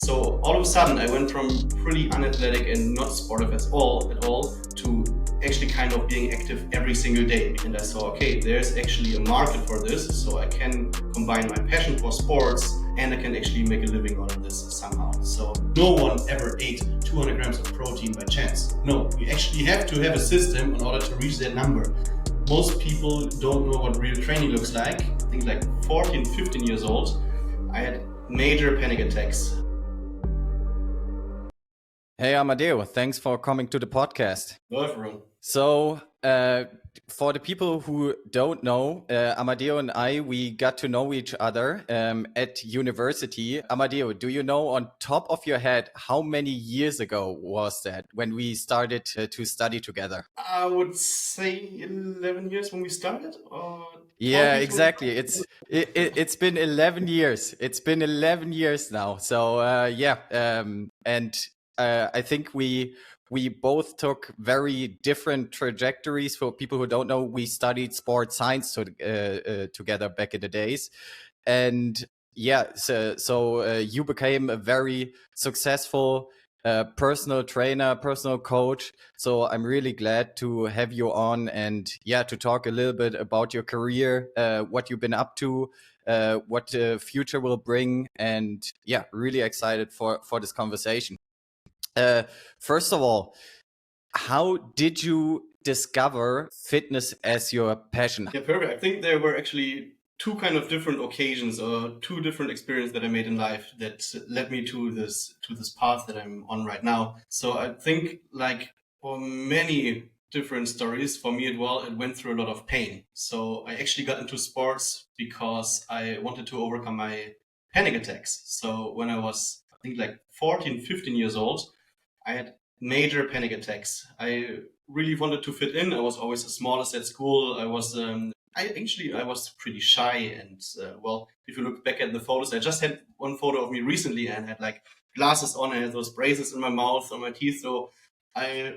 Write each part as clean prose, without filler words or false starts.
So all of a sudden, I went from pretty unathletic and not sportive at all to actually kind of being active every single day. And I saw, okay, there's actually a market for this, so I can combine my passion for sports and I can actually make a living out of this somehow. So no one ever ate 200 grams of protein by chance. No, you actually have to have a system in order to reach that number. Most people don't know what real training looks like. I think like 14, 15 years old, I had major panic attacks. Hey, Amadeo, thanks for coming to the podcast. Hello, everyone. So, for the people who don't know, Amadeo and we got to know each other at university. Amadeo, do you know on top of your head how many years ago was that when we started to study together? I would say 11 years when we started. Yeah, exactly. It's been 11 years. It's been 11 years now. So I think we both took very different trajectories. For people who don't know, we studied sports science together back in the days, and you became a very successful personal trainer, personal coach. So I'm really glad to have you on and to talk a little bit about your career, what you've been up to, what the future will bring, and really excited for this conversation. First of all, how did you discover fitness as your passion? Yeah, perfect. I think there were actually two kind of different occasions or two different experiences that I made in life that led me to this path that I'm on right now. So I think like for many different stories, for me it went through a lot of pain. So I actually got into sports because I wanted to overcome my panic attacks. So when I was, I think like 14, 15 years old, I had major panic attacks. I really wanted to fit in. I was always the smallest at school. I was pretty shy, and if you look back at the photos, I just had one photo of me recently and had like glasses on. I had those braces in my mouth, on my teeth, so I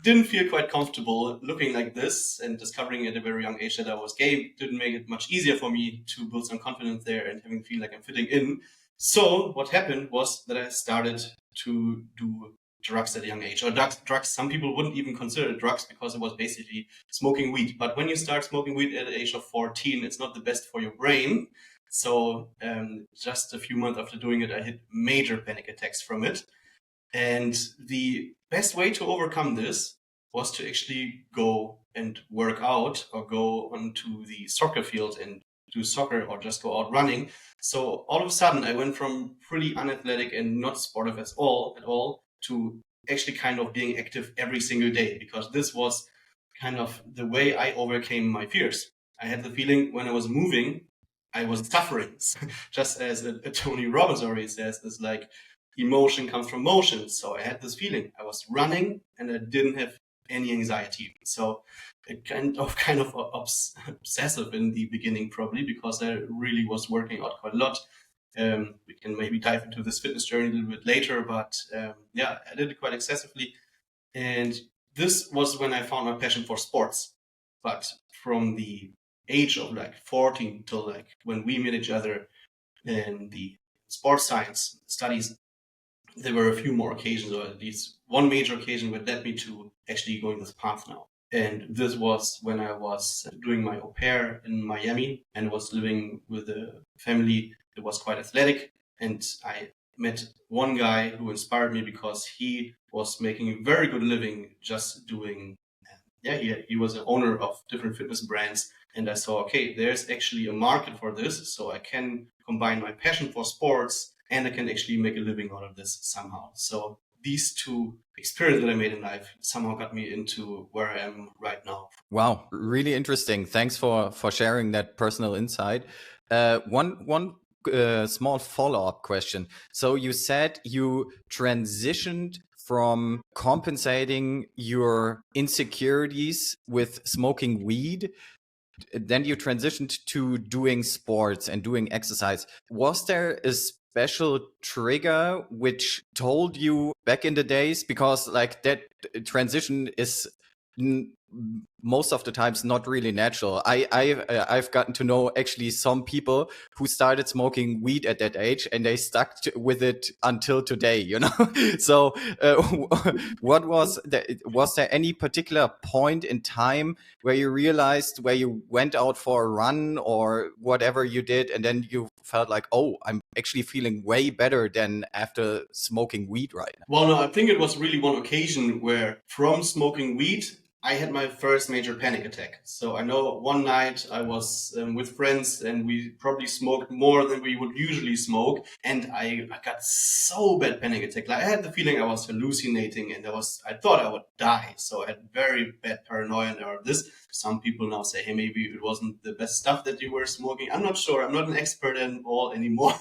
didn't feel quite comfortable looking like this. And discovering at a very young age that I was gay didn't make it much easier for me to build some confidence there and having feel like I'm fitting in. So what happened was that I started to do drugs at a young age, or drugs. Some people wouldn't even consider it drugs because it was basically smoking weed. But when you start smoking weed at the age of 14, it's not the best for your brain. So just a few months after doing it, I hit major panic attacks from it. And the best way to overcome this was to actually go and work out or go onto the soccer field and do soccer or just go out running. So all of a sudden, I went from pretty unathletic and not sportive at all to actually kind of being active every single day, because this was kind of the way I overcame my fears. I had the feeling when I was moving, I was suffering. Just as a Tony Robbins already says, this like emotion comes from motion. So I had this feeling. I was running and I didn't have any anxiety. So it kind of obsessive in the beginning, probably because I really was working out quite a lot. We can maybe dive into this fitness journey a little bit later, but I did it quite excessively. And this was when I found my passion for sports. But from the age of like 14 till like when we met each other in the sports science studies, there were a few more occasions, or at least one major occasion that led me to actually going this path now. And this was when I was doing my au pair in Miami and was living with a family that was quite athletic. And I met one guy who inspired me because he was making a very good living just doing, he was an owner of different fitness brands. And I saw, okay, there's actually a market for this. So I can combine my passion for sports and I can actually make a living out of this somehow. So these two experiences that I made in life somehow got me into where I am right now. Wow, really interesting. Thanks for sharing that personal insight. One small follow-up question. So you said you transitioned from compensating your insecurities with smoking weed, then you transitioned to doing sports and doing exercise. Was there a special trigger which told you back in the days, because like that transition is most of the times not really natural. I've gotten to know actually some people who started smoking weed at that age and they stuck with it until today, you know. So what was there any particular point in time where you realized, where you went out for a run or whatever you did, and then you felt like, oh, I'm actually feeling way better than after smoking weed right now? Well, no, I think it was really one occasion where from smoking weed, I had my first major panic attack. So I know one night I was with friends and we probably smoked more than we would usually smoke. And I got so bad panic attack. Like I had the feeling I was hallucinating and I thought I would die. So I had very bad paranoia about this. Some people now say, hey, maybe it wasn't the best stuff that you were smoking. I'm not sure. I'm not an expert in all anymore.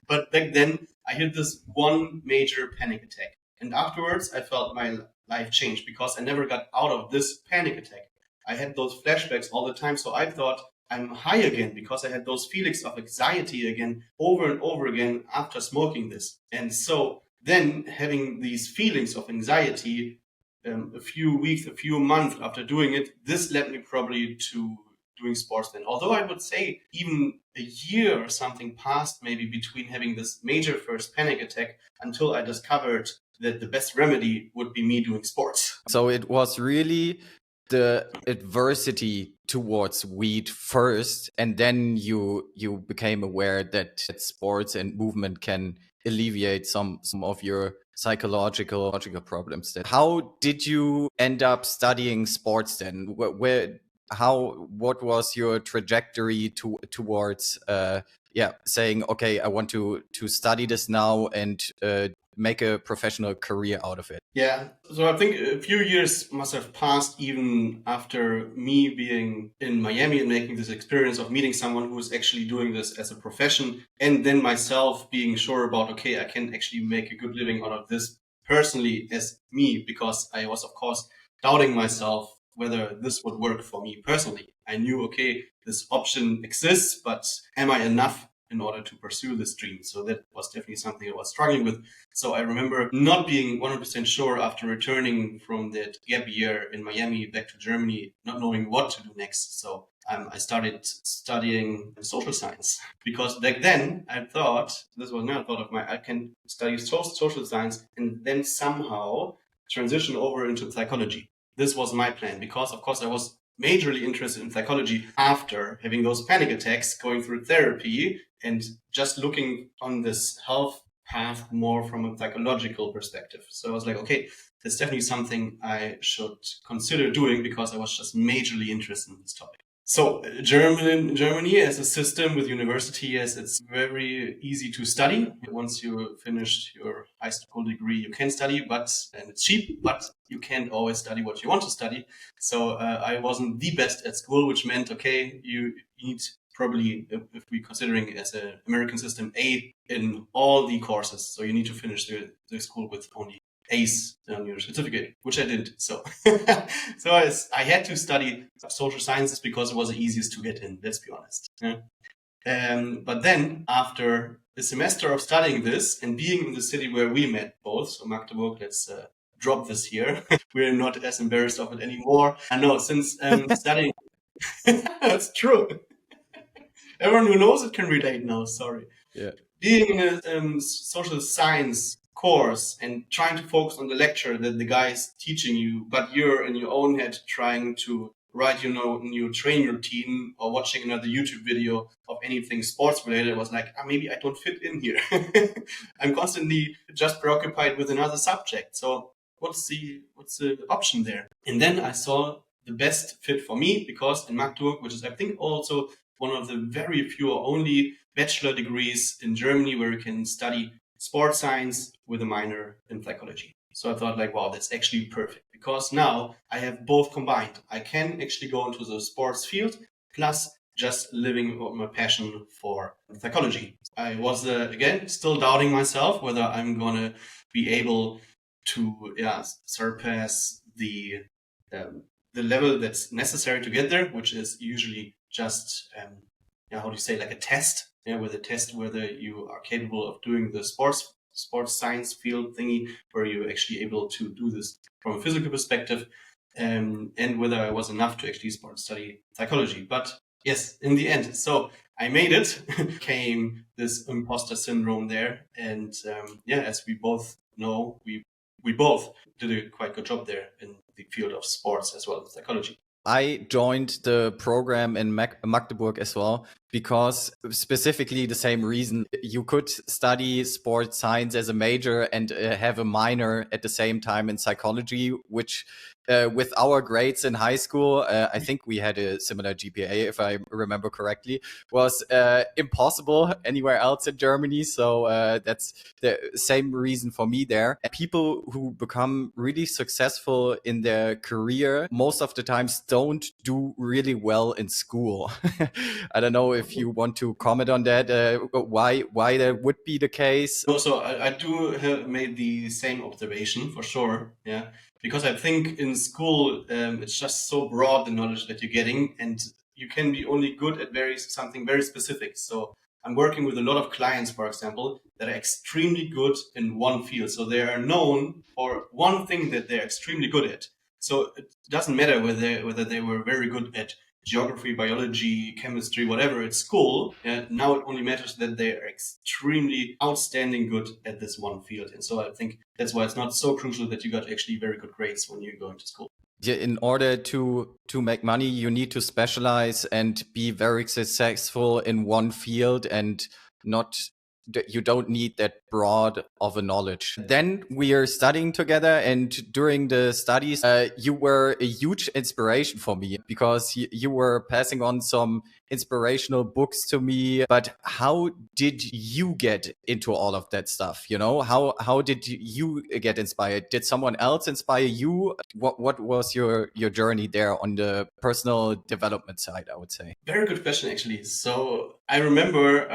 But back then I had this one major panic attack. And afterwards, I felt my life changed because I never got out of this panic attack. I had those flashbacks all the time. So I thought I'm high again because I had those feelings of anxiety again over and over again after smoking this. And so then having these feelings of anxiety a few weeks, a few months after doing it, this led me probably to doing sports then. Although I would say even a year or something passed maybe between having this major first panic attack until I discovered that the best remedy would be me doing sports. So it was really the adversity towards weed first, and then you became aware that sports and movement can alleviate some of your psychological problems. How did you end up studying sports then? What was your trajectory towards saying, okay, I want to study this now and make a professional career out of it? Yeah, so I think a few years must have passed even after me being in Miami and making this experience of meeting someone who was actually doing this as a profession, and then myself being sure about, okay, I can actually make a good living out of this personally as me, because I was, of course, doubting myself whether this would work for me personally. I knew, okay, this option exists, but am I enough in order to pursue this dream? So that was definitely something I was struggling with. So I remember not being 100% sure after returning from that gap year in Miami back to Germany, not knowing what to do next. So I started studying social science, because back then I thought, this was not a thought of mine, I can study social science and then somehow transition over into psychology. This was my plan, because of course I was majorly interested in psychology after having those panic attacks, going through therapy and just looking on this health path more from a psychological perspective. So I was like, okay, that's definitely something I should consider doing, because I was just majorly interested in this topic. So Germany as a system with university, yes, it's very easy to study. Once you finished your high school degree, you can study, and it's cheap, but you can't always study what you want to study. So I wasn't the best at school, which meant, okay, you need probably, if we're considering it as an American system, A in all the courses. So you need to finish the school with only A's on your certificate, which I did. So, so I had to study social sciences because it was the easiest to get in. Let's be honest. Yeah. But then after a semester of studying this and being in the city where we met both, so Magdeburg, let's drop this here. We're not as embarrassed of it anymore. I know, since studying, that's true. Everyone who knows it can relate now. Sorry. Yeah. Being in a social science course and trying to focus on the lecture that the guy is teaching you, but you're in your own head trying to write, new training routine or watching another YouTube video of anything sports related, was like, maybe I don't fit in here. I'm constantly just preoccupied with another subject. So what's the option there? And then I saw the best fit for me, because in Magdeburg, which is I think also one of the very few or only bachelor degrees in Germany where you can study sports science with a minor in psychology. So I thought, like, wow, that's actually perfect, because now I have both combined. I can actually go into the sports field plus just living my passion for psychology. I was, again, still doubting myself whether I'm going to be able to surpass the level that's necessary to get there, which is usually just, like a test, with a test whether you are capable of doing the sports science field thingy, where you're actually able to do this from a physical perspective. and whether I was enough to actually study psychology. But yes, in the end, so I made it. Came this imposter syndrome there, and as we both know, we both did a quite good job there in the field of sports as well as psychology. I joined the program in Magdeburg as well, because specifically the same reason. You could study sports science as a major and have a minor at the same time in psychology, which with our grades in high school, I think we had a similar GPA, if I remember correctly, was impossible anywhere else in Germany. So that's the same reason for me there. People who become really successful in their career most of the times don't do really well in school. I don't know if you want to comment on that, why that would be the case. Also, I do have made the same observation for sure. Yeah, because I think in school it's just so broad the knowledge that you're getting, and you can be only good at something very specific. So I'm working with a lot of clients, for example, that are extremely good in one field. So they are known for one thing that they're extremely good at. So it doesn't matter whether they were very good at geography, biology, chemistry, whatever at school. Now it only matters that they are extremely outstanding good at this one field. And so I think that's why it's not so crucial that you got actually very good grades when you're going to school. In order to make money, you need to specialize and be very successful in one field, and you don't need that broad of a knowledge. Then we are studying together, and during the studies, you were a huge inspiration for me, because you were passing on some inspirational books to me. But how did you get into all of that stuff? How did you get inspired? Did someone else inspire you? What was your journey there on the personal development side, I would say? Very good question, actually. So I remember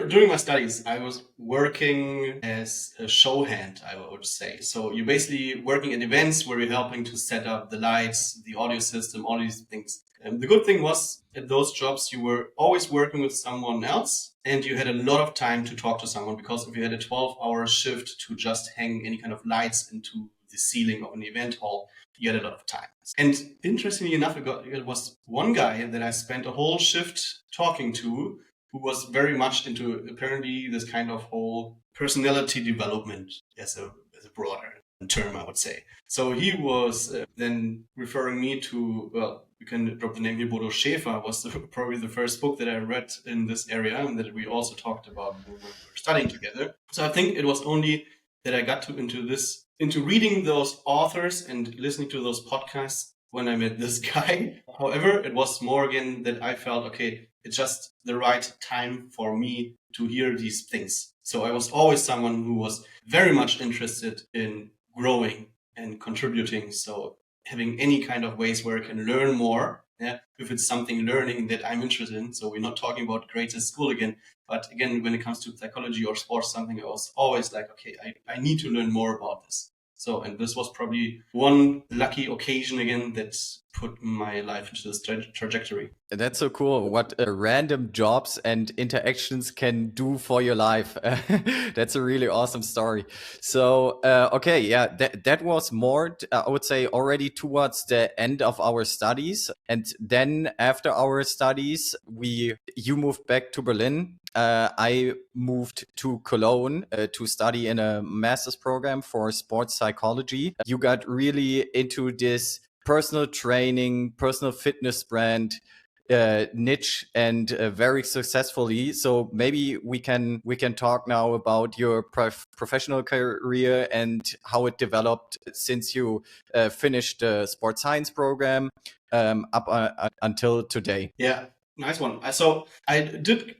during my studies, I was working as a show hand, I would say. So you're basically working at events where you're helping to set up the lights, the audio system, all these things. And the good thing was, at those jobs, you were always working with someone else, and you had a lot of time to talk to someone, because if you had a 12-hour shift to just hang any kind of lights into the ceiling of an event hall, you had a lot of time. And interestingly enough, it was one guy that I spent a whole shift talking to, who was very much into apparently this kind of whole personality development as a broader term, I would say. So he was then referring me to, well, you can drop the name here, Bodo Schäfer was probably the first book that I read in this area, and that we also talked about when we were studying together. So I think it was only that I got into reading those authors and listening to those podcasts when I met this guy. However, it was more again that I felt, okay, it's just the right time for me to hear these things. So I was always someone who was very much interested in growing and contributing. So having any kind of ways where I can learn more. Yeah, if it's something learning that I'm interested in. So we're not talking about grades at school again, but again, when it comes to psychology or sports, something I was always like, okay, I need to learn more about this. So, and this was probably one lucky occasion again that put my life into this trajectory. That's so cool. What random jobs and interactions can do for your life. That's a really awesome story. So, okay, yeah, that was more, I would say, already towards the end of our studies. And then after our studies, you moved back to Berlin. I moved to Cologne to study in a master's program for sports psychology. You got really into this personal training, personal fitness brand niche, and very successfully. So maybe we can talk now about your professional career and how it developed since you finished the sports science program up until today. Yeah, nice one. So I did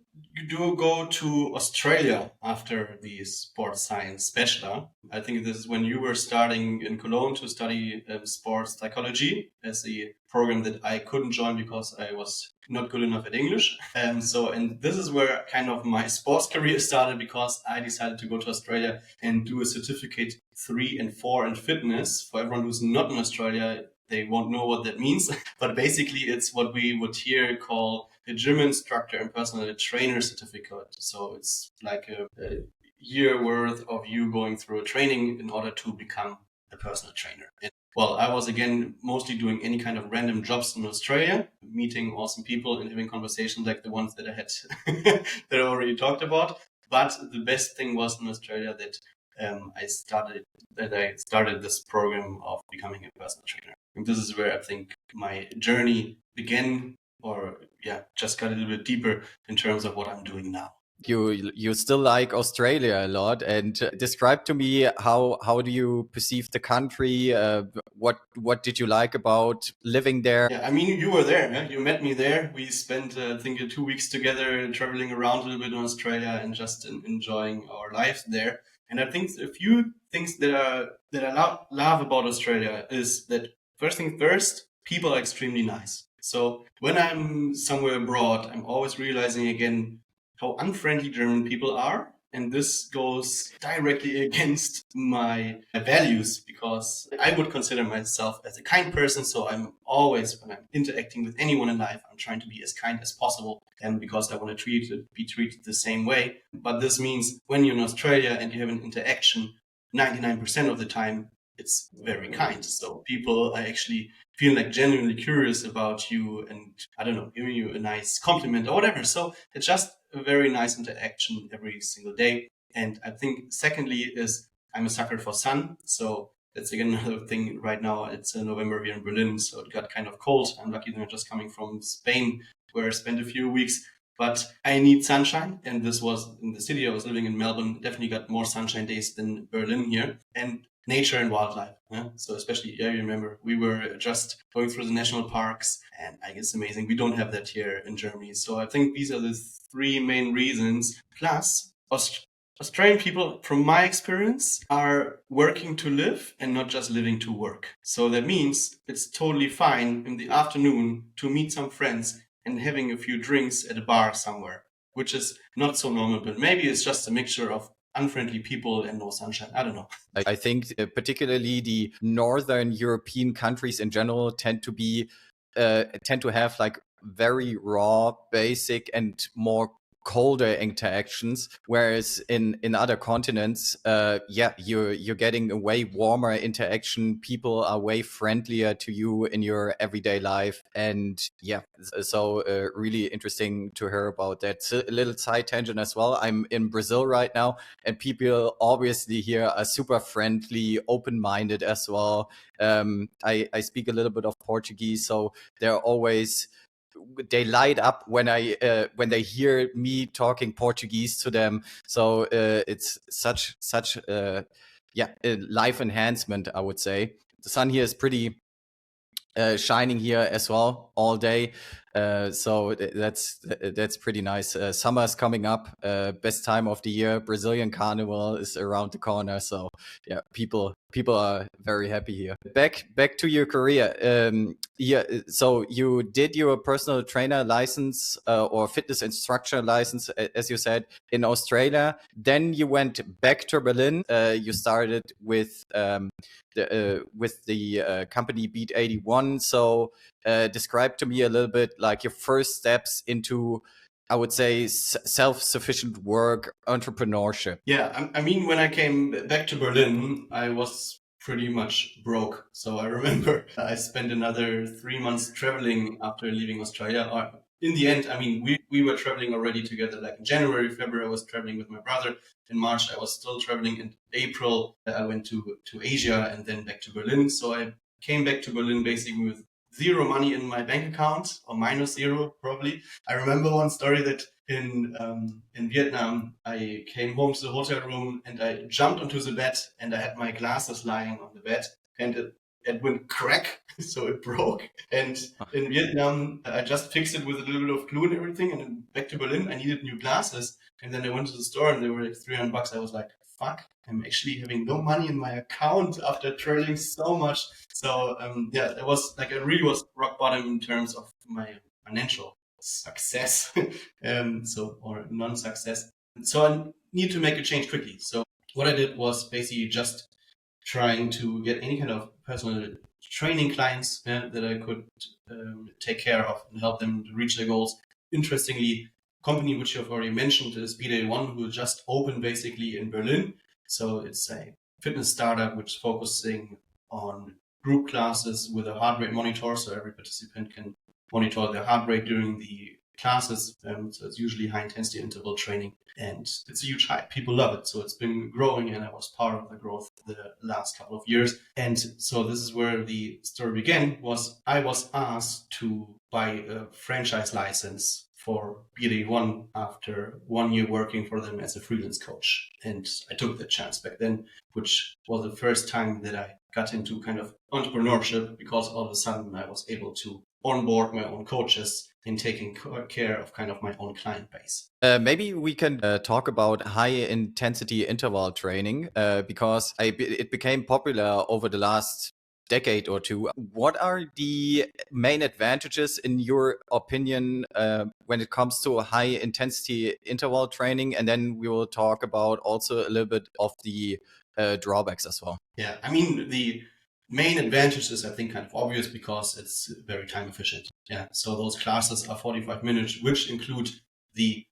go to Australia after the sports science bachelor. I think this is when you were starting in Cologne to study sports psychology as a program that I couldn't join because I was not good enough at English. And this is where kind of my sports career started, because I decided to go to Australia and do a certificate 3 and 4 in fitness. For everyone who's not in Australia, they won't know what that means, but basically it's what we would here call a gym instructor and personal trainer certificate. So it's like a year worth of you going through a training in order to become a personal trainer. And, well, I was again mostly doing any kind of random jobs in Australia, meeting awesome people and having conversations like the ones that I had that I already talked about. But the best thing was in Australia that I started this program of becoming a personal trainer. And this is where I think my journey began, or just got a little bit deeper in terms of what I'm doing now. You still like Australia a lot, and describe to me how do you perceive the country? What did you like about living there? Yeah, I mean, you were there. Yeah? You met me there. We spent I think 2 weeks together, traveling around a little bit in Australia and just enjoying our lives there. And I think a few things that I love about Australia is that first thing first, people are extremely nice. So when I'm somewhere abroad, I'm always realizing again how unfriendly German people are. And this goes directly against my values, because I would consider myself as a kind person. So I'm always, when I'm interacting with anyone in life, I'm trying to be as kind as possible. And because I want to be treated the same way. But this means when you're in Australia and you have an interaction, 99% of the time, it's very kind. So people are actually feel like genuinely curious about you and, I don't know, giving you a nice compliment or whatever. So it's just a very nice interaction every single day. And I think secondly is I'm a sucker for sun. So that's again another thing right now. It's November here in Berlin, so it got kind of cold. I'm lucky that I'm just coming from Spain, where I spent a few weeks. But I need sunshine, and this was in the city I was living in, Melbourne, definitely got more sunshine days than Berlin here. And nature and wildlife. Yeah? So especially, you remember, we were just going through the national parks, and I guess amazing. We don't have that here in Germany. So I think these are the three main reasons. Plus, Australian people, from my experience, are working to live and not just living to work. So that means it's totally fine in the afternoon to meet some friends and having a few drinks at a bar somewhere, which is not so normal, but maybe it's just a mixture of unfriendly people and no sunshine. I don't know. I think particularly the Northern European countries in general tend to have like very raw, basic, and more colder interactions, whereas in other continents, you're getting a way warmer interaction. People are way friendlier to you in your everyday life, and so really interesting to hear about that. So a little side tangent as well. I'm in Brazil right now, and people obviously here are super friendly, open-minded as well. I speak a little bit of Portuguese, so they light up when they hear me talking Portuguese to them. So it's such a life enhancement, I would say. The sun here is pretty shining here as well all day. So that's pretty nice. Summer's coming up, best time of the year. Brazilian Carnival is around the corner. So yeah, people are very happy here. Back to your career. So you did your personal trainer license or fitness instructor license, as you said, in Australia. Then you went back to Berlin. You started with the company Beat 81. So describe to me a little bit like your first steps into, I would say, self-sufficient work, entrepreneurship. Yeah, I mean, when I came back to Berlin, I was pretty much broke. So I remember I spent another 3 months traveling after leaving Australia. Or in the end, I mean, we were traveling already together. Like in January, February, I was traveling with my brother. In March, I was still traveling. In April, I went to Asia and then back to Berlin. So I came back to Berlin basically with zero money in my bank account, or minus zero probably. I remember one story that in Vietnam, I came home to the hotel room and I jumped onto the bed and I had my glasses lying on the bed and it went crack, so it broke. And in Vietnam, I just fixed it with a little bit of glue and everything. And then back to Berlin, I needed new glasses. And then I went to the store and they were like $300. I was like, fuck, I'm actually having no money in my account after traveling so much. So it was like, I really was rock bottom in terms of my financial success, or non-success. So I need to make a change quickly. So what I did was basically just trying to get any kind of personal training clients that I could take care of and help them to reach their goals. Interestingly, company which you've already mentioned is BD1, who just opened basically in Berlin. So it's a fitness startup which is focusing on group classes with a heart rate monitor, so every participant can monitor their heart rate during the classes. So it's usually high intensity interval training, and it's a huge hype. People love it. So it's been growing, and I was part of the growth the last couple of years. And so this is where the story began. I was asked to buy a franchise license for BD1 after 1 year working for them as a freelance coach. And I took the chance back then, which was the first time that I got into kind of entrepreneurship, because all of a sudden I was able to onboard my own coaches in taking care of kind of my own client base. Maybe we can talk about high intensity interval training because it became popular over the last decade or two. What are the main advantages, in your opinion, when it comes to high intensity interval training? And then we will talk about also a little bit of the drawbacks as well. Yeah, I mean, the main advantage is, I think, kind of obvious because it's very time efficient. Yeah, so those classes are 45 minutes, which include the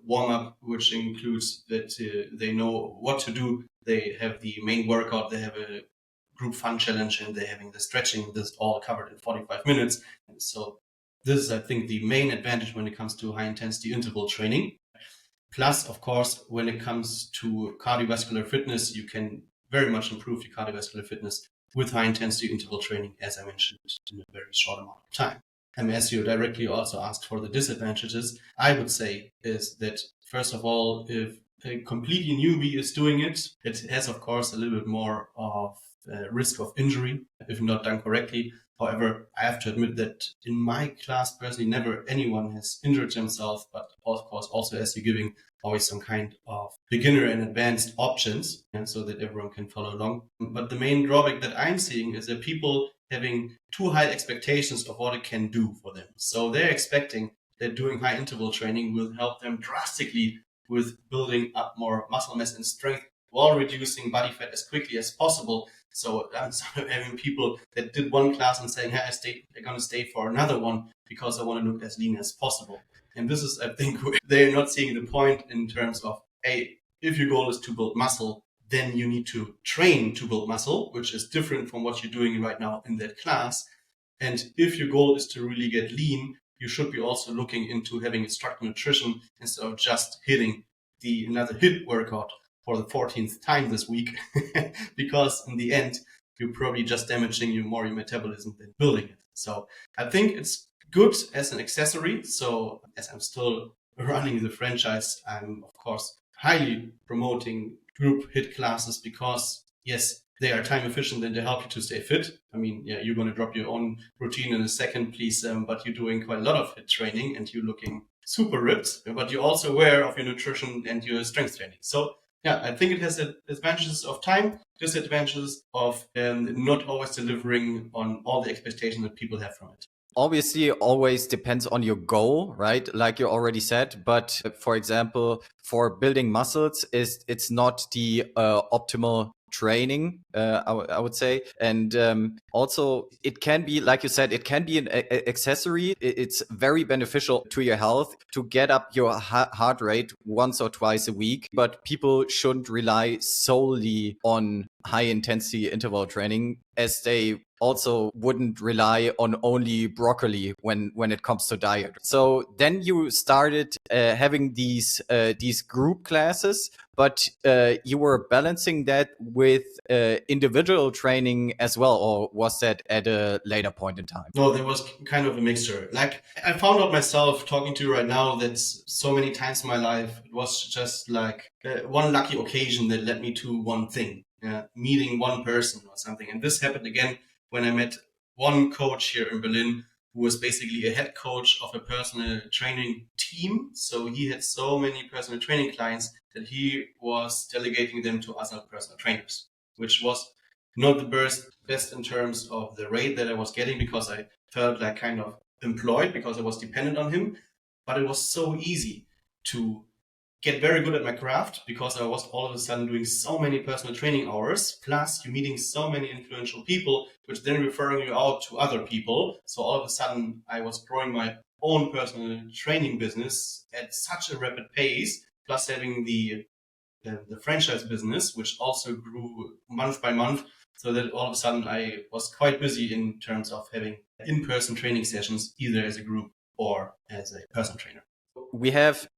warm up, which includes that they know what to do. They have the main workout, they have a group fun challenge, and they're having the stretching. This is all covered in 45 minutes. And so this is, I think, the main advantage when it comes to high intensity interval training. Plus, of course, when it comes to cardiovascular fitness, you can very much improve your cardiovascular fitness with high intensity interval training, as I mentioned, in a very short amount of time. And as you directly also asked for the disadvantages, I would say is that, first of all, if a completely newbie is doing it, it has, of course, a little bit more of risk of injury if not done correctly. However, I have to admit that in my class, personally, never anyone has injured themselves, but of course, also as you're giving always some kind of beginner and advanced options, and so that everyone can follow along. But the main drawback that I'm seeing is that people having too high expectations of what it can do for them. So they're expecting that doing high interval training will help them drastically with building up more muscle mass and strength while reducing body fat as quickly as possible. So I'm sort of having people that did one class and saying, hey, they're going to stay for another one because I want to look as lean as possible. And this is, I think, they're not seeing the point in terms of, hey, if your goal is to build muscle, then you need to train to build muscle, which is different from what you're doing right now in that class. And if your goal is to really get lean, you should be also looking into having a structured nutrition instead of just hitting another HIIT workout for the 14th time this week, because in the end, you're probably just damaging your metabolism than building it. So I think it's good as an accessory. So as I'm still running the franchise, I'm of course highly promoting group HIIT classes because yes, they are time efficient and they help you to stay fit. I mean, yeah, you're going to drop your own routine in a second, please. But you're doing quite a lot of HIIT training and you're looking super ripped, but you're also aware of your nutrition and your strength training. So yeah, I think it has advantages of time, disadvantages of not always delivering on all the expectations that people have from it. Obviously, always depends on your goal, right? Like you already said. But for example, for building muscles, it's not the optimal training, I would say. And also, it can be, like you said, it can be an accessory. It's very beneficial to your health to get up your heart rate once or twice a week. But people shouldn't rely solely on high intensity interval training, as they also wouldn't rely on only broccoli when it comes to diet. So then you started having these group classes, but you were balancing that with individual training as well, or was that at a later point in time? No, there was kind of a mixture. Like I found out myself talking to you right now that so many times in my life, it was just like one lucky occasion that led me to one thing, meeting one person or something. And this happened again when I met one coach here in Berlin who was basically a head coach of a personal training team. So he had so many personal training clients that he was delegating them to other personal trainers, which was not the best in terms of the rate that I was getting, because I felt like kind of employed because I was dependent on him. But it was so easy to get very good at my craft because I was all of a sudden doing so many personal training hours. Plus you're meeting so many influential people, which then referring you out to other people. So all of a sudden I was growing my own personal training business at such a rapid pace, plus having the franchise business, which also grew month by month. So that all of a sudden I was quite busy in terms of having in-person training sessions, either as a group or as a personal trainer. We have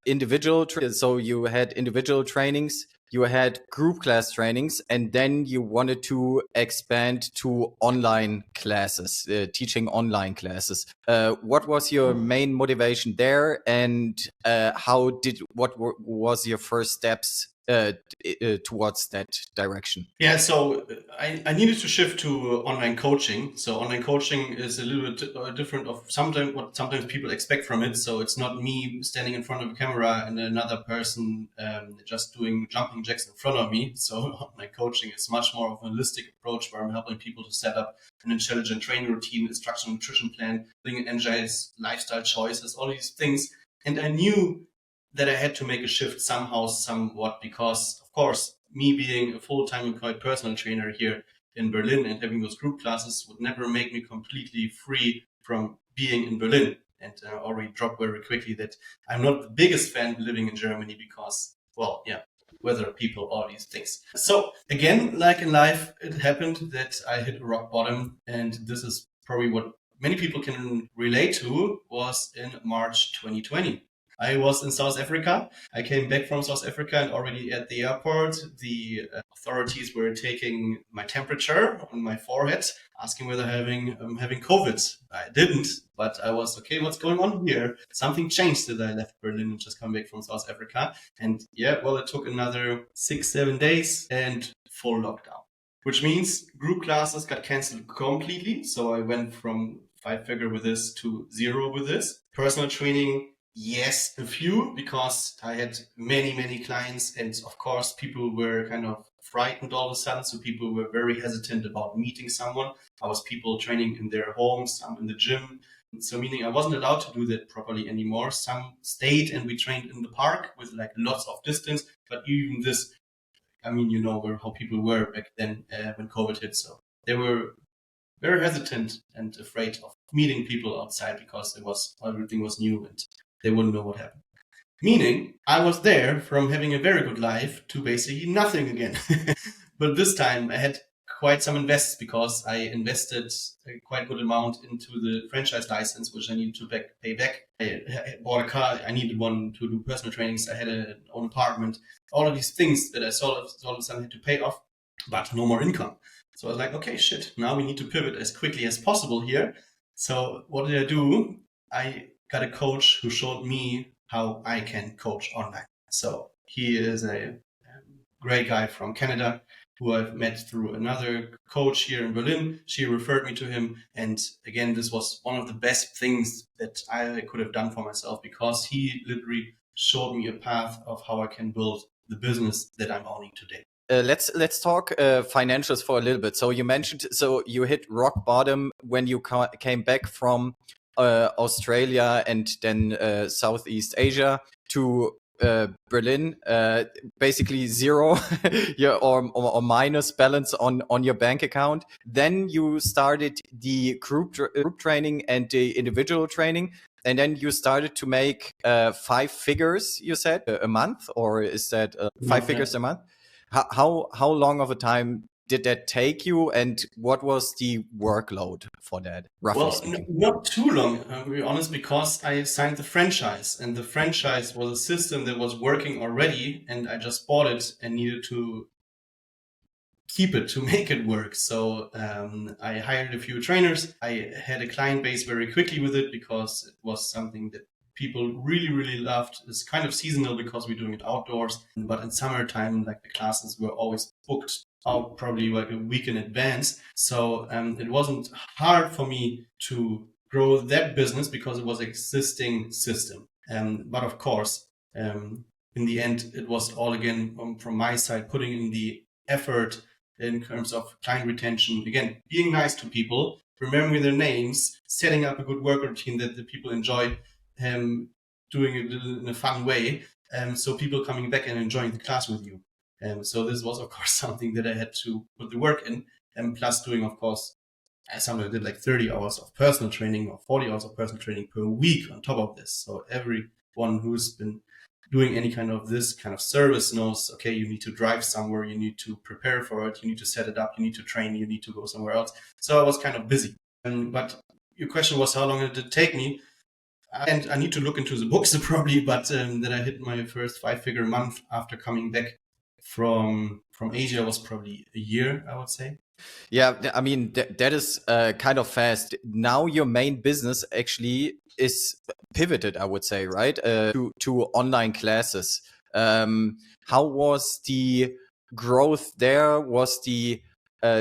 so you had individual trainings, you had group class trainings, and then you wanted to expand to online classes, teaching online classes. What was your main motivation there, and what was your first steps towards that direction? Yeah, so I needed to shift to online coaching. So online coaching is a little bit different of sometimes what sometimes people expect from it. So it's not me standing in front of a camera and another person just doing jumping jacks in front of me. So online coaching is much more of a holistic approach where I'm helping people to set up an intelligent training routine, a structured nutrition plan, building an agile lifestyle choices, all these things. And I knew that I had to make a shift somehow, somewhat, because of course, me being a full-time employed personal trainer here in Berlin and having those group classes would never make me completely free from being in Berlin. And I already dropped very quickly that I'm not the biggest fan living in Germany because, well, yeah, weather, people, all these things. So again, like in life, it happened that I hit rock bottom, and this is probably what many people can relate to, was in March 2020. I was in South Africa. I came back from South Africa, and already at the airport, the authorities were taking my temperature on my forehead, asking whether I'm having COVID. I didn't, but I was okay. What's going on here? Something changed that I left Berlin and just come back from South Africa. And yeah, well, it took another 6-7 days and full lockdown, which means group classes got canceled completely. So I went from 5-figure with this to 0 with this. Personal training, yes, a few, because I had many, many clients. And of course, people were kind of frightened all of a sudden. So people were very hesitant about meeting someone. I was people training in their homes, some in the gym. So meaning I wasn't allowed to do that properly anymore. Some stayed and we trained in the park with like lots of distance. But even this, I mean, you know how people were back then when COVID hit. So they were very hesitant and afraid of meeting people outside because everything was new and they wouldn't know what happened. Meaning, I was there from having a very good life to basically nothing again. But this time I had quite some invests because I invested a quite good amount into the franchise license, which I needed to pay back. I bought a car. I needed one to do personal trainings. I had an own apartment. All of these things that I all of a sudden had to pay off, but no more income. So I was like, okay, shit, now we need to pivot as quickly as possible here. So what did I do? I got a coach who showed me how I can coach online. So he is a great guy from Canada who I've met through another coach here in Berlin. She referred me to him. And again, this was one of the best things that I could have done for myself because he literally showed me a path of how I can build the business that I'm owning today. Let's talk financials for a little bit. So you mentioned, so you hit rock bottom when you came back from Australia and then Southeast Asia to Berlin, basically zero yeah, or minus balance on your bank account. Then you started the group training and the individual training. And then you started to make 5 figures, you said, a month, or is that 5 figures a month? How long of a time did that take you, and what was the workload for that, roughly speaking? Not too long, to be honest, because I signed the franchise, and the franchise was a system that was working already, and I just bought it and needed to keep it to make it work. So I hired a few trainers. I had a client base very quickly with it because it was something that people really, really loved. It's kind of seasonal because we're doing it outdoors. But in summertime, like the classes were always booked out probably like a week in advance. So it wasn't hard for me to grow that business because it was an existing system. But of course, in the end, it was all again from my side, putting in the effort in terms of client retention. Again, being nice to people, remembering their names, setting up a good work routine that the people enjoy, doing it in a fun way. So people coming back and enjoying the class with you. So this was, of course, something that I had to put the work in. And plus doing, of course, I sometimes did like 30 hours of personal training or 40 hours of personal training per week on top of this. So everyone who's been doing any kind of this kind of service knows, okay, you need to drive somewhere, you need to prepare for it, you need to set it up, you need to train, you need to go somewhere else. So I was kind of busy. But your question was, how long did it take me? And I need to look into the books probably, but that I hit my first 5-figure month after coming back from Asia was probably a year, I would say. Yeah, I mean, that is kind of fast. Now your main business actually is pivoted, I would say, right? To online classes. How was the growth there? Was the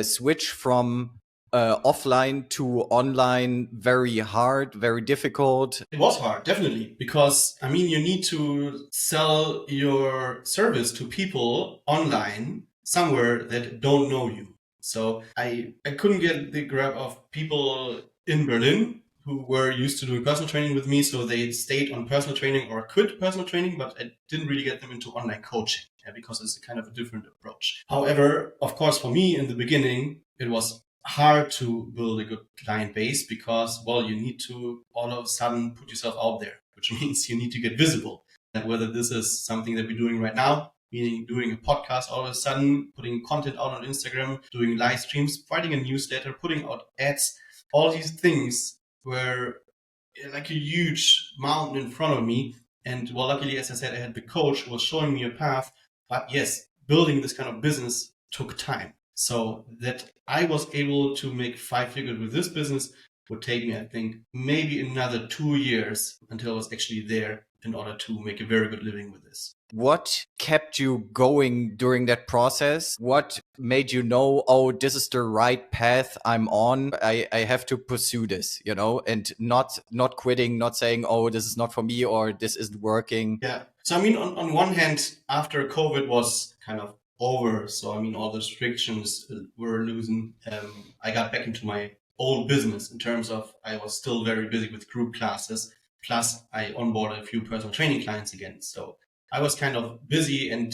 switch from offline to online very hard, very difficult? It was hard, definitely, because I mean, you need to sell your service to people online somewhere that don't know you. So I couldn't get the grab of people in Berlin who were used to doing personal training with me. So they stayed on personal training or quit personal training, but I didn't really get them into online coaching because it's a kind of a different approach. However, of course, for me in the beginning, it was hard to build a good client base because, well, you need to all of a sudden put yourself out there, which means you need to get visible. And whether this is something that we're doing right now, meaning doing a podcast all of a sudden, putting content out on Instagram, doing live streams, writing a newsletter, putting out ads, all these things were like a huge mountain in front of me. And well, luckily, as I said, I had the coach who was showing me a path. But yes, building this kind of business took time. So that I was able to make 5 figures with this business would take me, I think, maybe another 2 years until I was actually there in order to make a very good living with this. What kept you going during that process? What made you know, oh, this is the right path I'm on? I have to pursue this, you know, and not quitting, not saying, oh, this is not for me or this isn't working. Yeah. So, I mean, on one hand, after COVID was kind of over, so I mean, all the restrictions were loosened. I got back into my old business in terms of I was still very busy with group classes. Plus, I onboarded a few personal training clients again. So I was kind of busy. And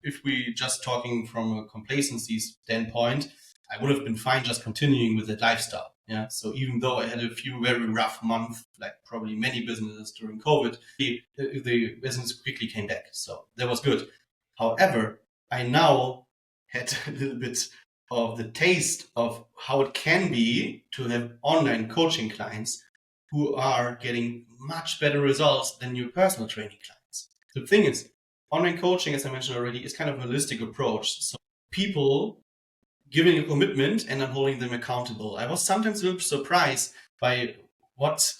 if we just talking from a complacency standpoint, I would have been fine just continuing with that lifestyle. Yeah. So even though I had a few very rough months, like probably many businesses during COVID, the business quickly came back. So that was good. However, I now had a little bit of the taste of how it can be to have online coaching clients who are getting much better results than your personal training clients. The thing is, online coaching, as I mentioned already, is kind of a holistic approach. So people giving a commitment and I'm holding them accountable. I was sometimes a little surprised by what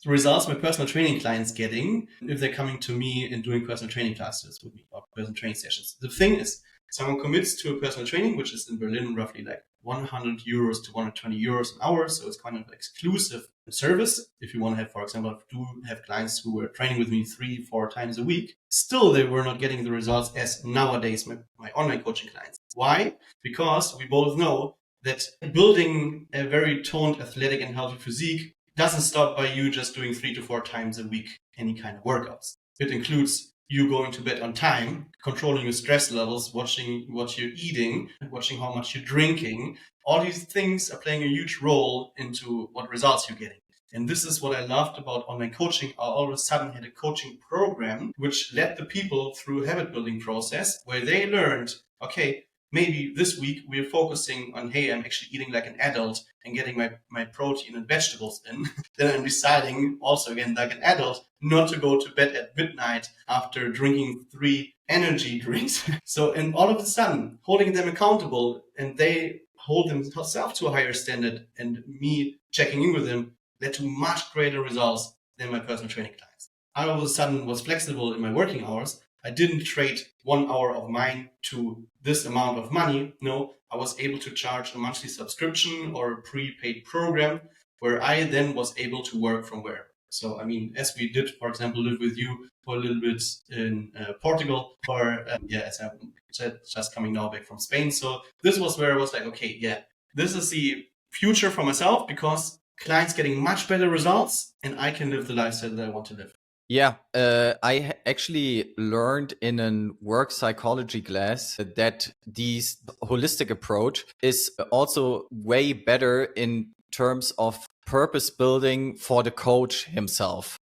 results my personal training clients getting if they're coming to me and doing personal training classes with me or personal training sessions. The thing is, someone commits to a personal training, which is in Berlin roughly like 100 euros to 120 euros an hour. So it's kind of exclusive service. If you want to have, for example, do have clients who were training with me 3-4 times a week, still they were not getting the results as nowadays my online coaching clients. Why? Because we both know that building a very toned, athletic and healthy physique doesn't stop by you just doing 3 to 4 times a week any kind of workouts. It includes you going to bed on time, controlling your stress levels, watching what you're eating, watching how much you're drinking. All these things are playing a huge role into what results you're getting. And this is what I loved about online coaching. I all of a sudden had a coaching program which led the people through a habit building process where they learned, okay, maybe this week we're focusing on, hey, I'm actually eating like an adult and getting my protein and vegetables in. Then I'm deciding also again like an adult not to go to bed at midnight after drinking 3 energy drinks. So, and all of a sudden holding them accountable and they hold themselves to a higher standard and me checking in with them led to much greater results than my personal training clients. I all of a sudden was flexible in my working hours. I didn't trade 1 hour of mine to this amount of money. No, I was able to charge a monthly subscription or a prepaid program where I then was able to work from wherever. So, I mean, as we did, for example, live with you for a little bit in Portugal, or as I said, just coming now back from Spain. So this was where I was like, okay, yeah, this is the future for myself because clients getting much better results and I can live the lifestyle that I want to live. Yeah, I actually learned in a work psychology class that this holistic approach is also way better in terms of purpose building for the coach himself,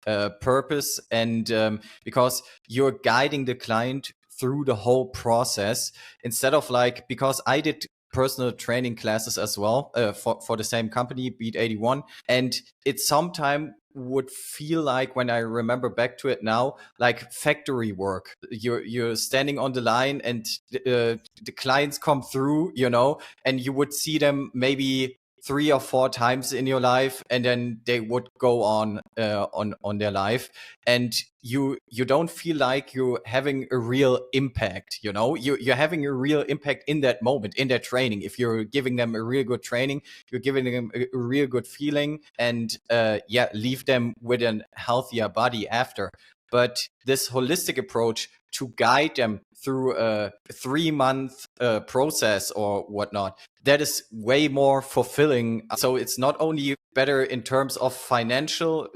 purpose, and because you're guiding the client through the whole process instead of like, because I did personal training classes as well for the same company, Beat 81, and it sometimes would feel like, when I remember back to it now, like factory work. You're standing on the line and the clients come through, you know, and you would see them maybe 3 or 4 times in your life, and then they would go on their life, and you don't feel like you're having a real impact. You know, you're having a real impact in that moment, in that training. If you're giving them a real good training, you're giving them a real good feeling, and leave them with a healthier body after. But this holistic approach to guide them through a 3-month process or whatnot, that is way more fulfilling. So it's not only better in terms of financial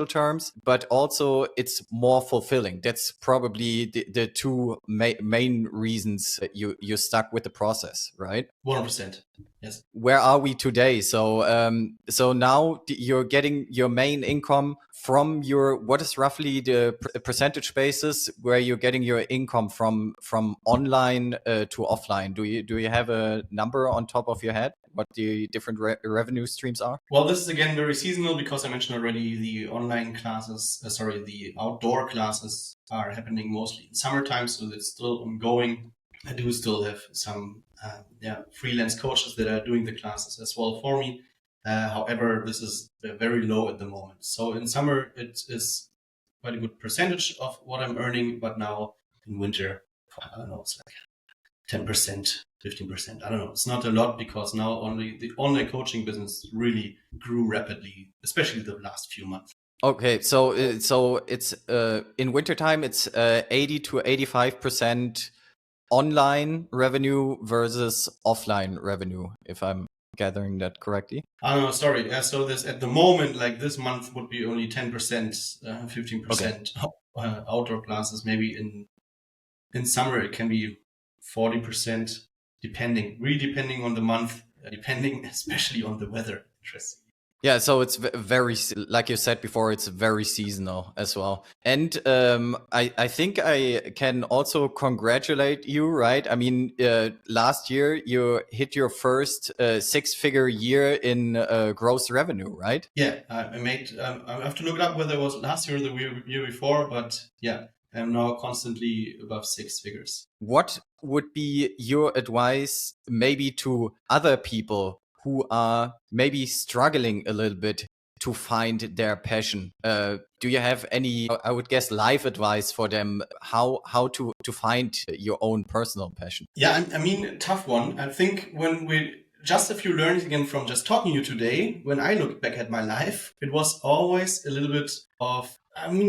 terms, but also it's more fulfilling. That's probably the two main reasons that you stuck with the process, right? 100%. Yes. Where are we today? So so now you're getting your main income from your, what is roughly the percentage basis where you're getting your income from online to offline? Do you have a number on top of your head what the different revenue streams are? Well, this is again very seasonal, because I mentioned already the online classes, the outdoor classes are happening mostly in summertime, so it's still ongoing. I do still have some freelance coaches that are doing the classes as well for me. However, this is very low at the moment. So in summer, it is quite a good percentage of what I'm earning, but now in winter, I don't know, it's like 10%, 15%. I don't know. It's not a lot, because now only the online coaching business really grew rapidly, especially the last few months. Okay, so it's in wintertime, it's 80 to 85% online revenue versus offline revenue, if I'm gathering that correctly. I don't know, sorry. Yeah, so this at the moment, like this month would be only 10%, 15% outdoor classes. Maybe in summer it can be 40%, depending on the month, depending especially on the weather. Interesting. Yeah, so it's very, like you said before, it's very seasonal as well. And I think I can also congratulate you, right? I mean, last year you hit your first 6-figure year in gross revenue, right? Yeah, I made, I have to look it up whether it was last year or the year before, but yeah, I'm now constantly above 6 figures. What would be your advice maybe to other people who are maybe struggling a little bit to find their passion? Do you have any, I would guess, life advice for them, how to find your own personal passion? Yeah, I mean, tough one. I think just a few learnings again from just talking to you today, when I look back at my life, it was always a little bit of,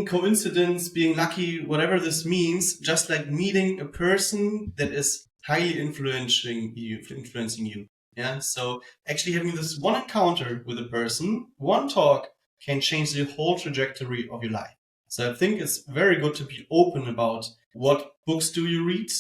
coincidence, being lucky, whatever this means, just like meeting a person that is highly influencing you. Yeah. So actually having this one encounter with a person, one talk, can change the whole trajectory of your life. So I think it's very good to be open about what books do you read,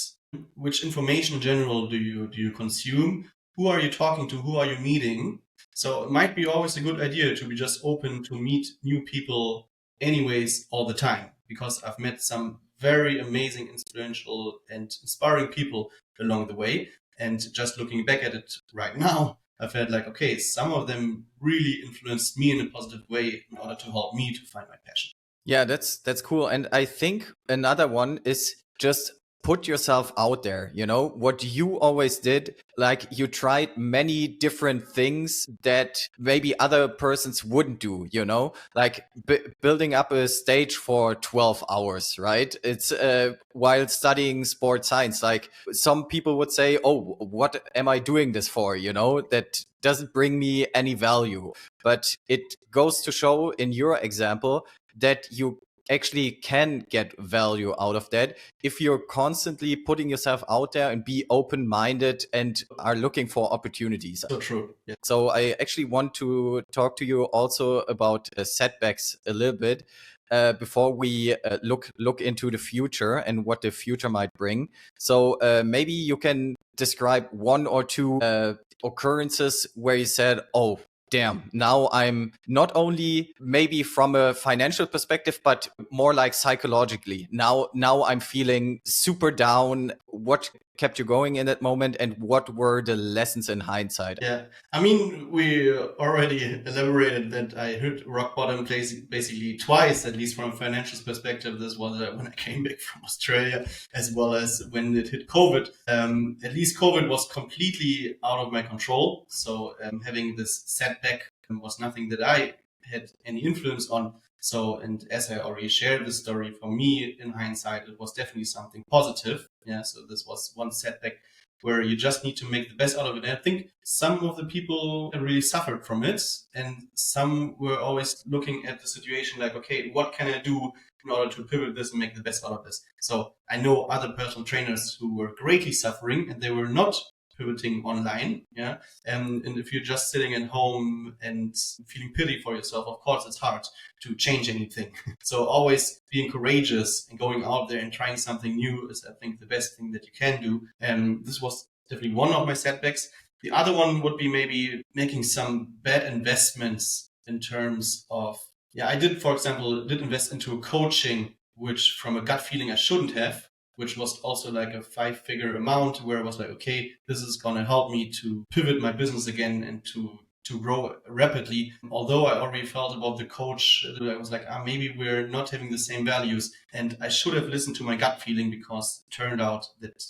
which information in general do you consume, who are you talking to, who are you meeting. So it might be always a good idea to be just open to meet new people anyways all the time, because I've met some very amazing, influential and inspiring people along the way. And just looking back at it right now, I felt like, okay, some of them really influenced me in a positive way in order to help me to find my passion. Yeah, that's cool. And I think another one is just put yourself out there. You know, what you always did, like you tried many different things that maybe other persons wouldn't do, you know, like building up a stage for 12 hours, right? It's while studying sports science, like some people would say, oh, what am I doing this for? You know, that doesn't bring me any value. But it goes to show in your example that you actually can get value out of that if you're constantly putting yourself out there and be open-minded and are looking for opportunities. So true. Yeah. So I actually want to talk to you also about setbacks a little bit before we look into the future and what the future might bring. So maybe you can describe one or two occurrences where you said, oh, damn, now I'm not only maybe from a financial perspective, but more like psychologically. Now I'm feeling super down. What kept you going in that moment, and what were the lessons in hindsight? Yeah, I mean, we already elaborated that I hit rock bottom basically twice, at least from a financial perspective. This was when I came back from Australia, as well as when it hit COVID. At least COVID was completely out of my control. So having this setback was nothing that I had any influence on. So, and as I already shared the story, for me, in hindsight, it was definitely something positive. Yeah, so this was one setback where you just need to make the best out of it. And I think some of the people really suffered from it, and some were always looking at the situation like, okay, what can I do in order to pivot this and make the best out of this? So I know other personal trainers who were greatly suffering, and they were not pivoting online. Yeah. And if you're just sitting at home and feeling pity for yourself, of course, it's hard to change anything. So always being courageous and going out there and trying something new is, I think, the best thing that you can do. And this was definitely one of my setbacks. The other one would be maybe making some bad investments in terms of, yeah, I did, for example, did invest into a coaching, which from a gut feeling I shouldn't have, which was also like a 5-figure amount, where I was like, okay, this is going to help me to pivot my business again and to grow rapidly. Although I already felt about the coach, I was like, maybe we're not having the same values. And I should have listened to my gut feeling, because it turned out that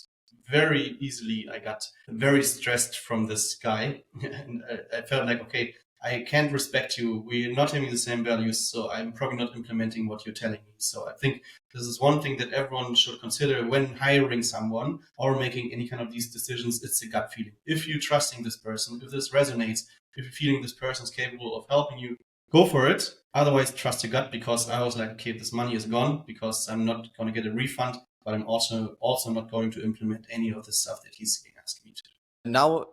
very easily I got very stressed from this guy. And I felt like, okay, I can't respect you. We're not having the same values, so I'm probably not implementing what you're telling me. So I think this is one thing that everyone should consider when hiring someone or making any kind of these decisions. It's a gut feeling. If you're trusting this person, if this resonates, if you're feeling this person is capable of helping you, go for it. Otherwise, trust your gut, because I was like, okay, this money is gone because I'm not going to get a refund, but I'm also not going to implement any of the stuff that he's asking me to do. Now,